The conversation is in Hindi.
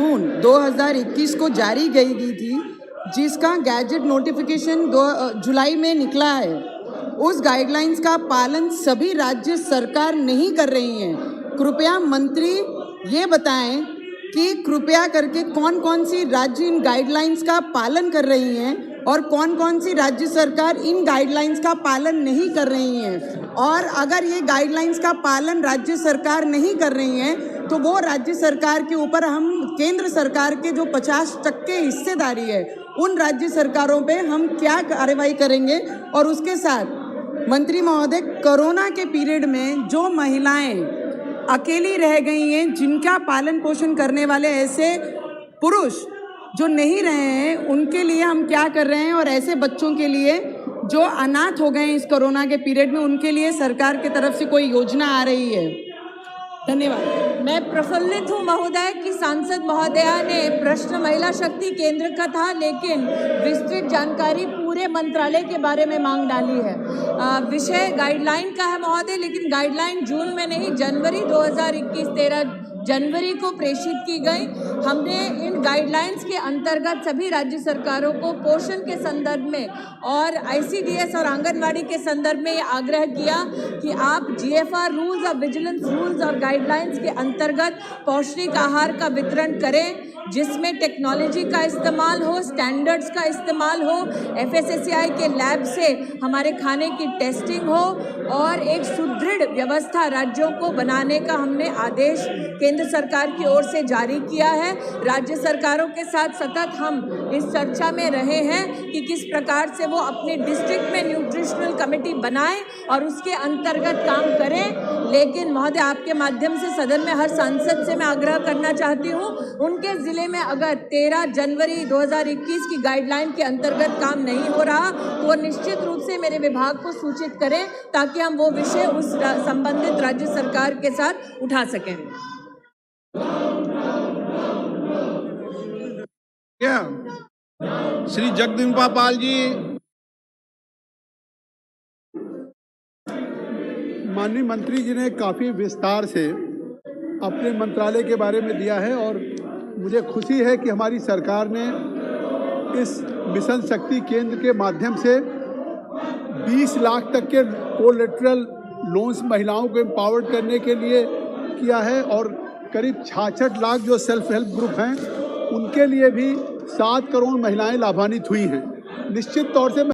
जून 2021 को जारी गई थी, जिसका गैजेट नोटिफिकेशन जुलाई में निकला है। उस गाइडलाइंस का पालन सभी राज्य सरकार नहीं कर रही हैं। कृपया मंत्री ये बताएं कि कृपया करके कौन कौन सी राज्य इन गाइडलाइंस का पालन कर रही हैं और कौन कौन सी राज्य सरकार इन गाइडलाइंस का पालन नहीं कर रही हैं। और अगर ये गाइडलाइंस का पालन राज्य सरकार नहीं कर रही हैं तो वो राज्य सरकार के ऊपर हम केंद्र सरकार के जो 50% हिस्सेदारी है उन राज्य सरकारों पे हम क्या कार्रवाई करेंगे। और उसके साथ मंत्री महोदय, कोरोना के पीरियड में जो महिलाएं अकेली रह गई हैं, जिनका पालन पोषण करने वाले ऐसे पुरुष जो नहीं रहे हैं, उनके लिए हम क्या कर रहे हैं, और ऐसे बच्चों के लिए जो अनाथ हो गए इस कोरोना के पीरियड में, उनके लिए सरकार की तरफ से कोई योजना आ रही है? धन्यवाद। मैं प्रफुल्लित हूँ महोदय कि सांसद महोदया ने प्रश्न महिला शक्ति केंद्र का था, लेकिन विस्तृत जानकारी पूरे मंत्रालय के बारे में मांग डाली है। विषय गाइडलाइन का है महोदय, लेकिन गाइडलाइन जून में नहीं, जनवरी 2021 13 जनवरी को प्रेषित की गई। हमने इन गाइडलाइंस के अंतर्गत सभी राज्य सरकारों को पोषण के संदर्भ में और ICDS और आंगनवाड़ी के संदर्भ में ये आग्रह किया कि आप GFR रूल्स और विजिलेंस रूल्स और गाइडलाइंस के अंतर्गत पौष्टिक आहार का वितरण करें, जिसमें टेक्नोलॉजी का इस्तेमाल हो, स्टैंडर्ड्स का इस्तेमाल हो, FSSAI के लैब से हमारे खाने की टेस्टिंग हो और एक सुदृढ़ व्यवस्था राज्यों को बनाने का हमने आदेश केंद्र सरकार की ओर से जारी किया है। राज्य सरकारों के साथ सतत हम इस चर्चा में रहे हैं कि किस प्रकार से वो अपने डिस्ट्रिक्ट में न्यूट्रिशनल कमेटी बनाएं और उसके अंतर्गत काम करें। लेकिन महोदय, आपके माध्यम से सदन में हर सांसद से मैं आग्रह करना चाहती हूँ, उनके जिले में अगर 13 जनवरी 2021 की गाइडलाइन के अंतर्गत काम नहीं हो रहा तो वो निश्चित रूप से मेरे विभाग को सूचित करें, ताकि हम वो विषय उस संबंधित राज्य सरकार के साथ उठा सकें। क्या श्री जगदम्बिका पाल जी? माननीय मंत्री जी ने काफ़ी विस्तार से अपने मंत्रालय के बारे में दिया है और मुझे खुशी है कि हमारी सरकार ने इस मिशन शक्ति केंद्र के माध्यम से 20 लाख तक के कोलेटरल लोन्स महिलाओं को एम्पावर्ड करने के लिए किया है और करीब 66 लाख जो सेल्फ हेल्प ग्रुप हैं उनके लिए भी 7 करोड़ महिलाएं लाभान्वित हुई हैं। निश्चित तौर से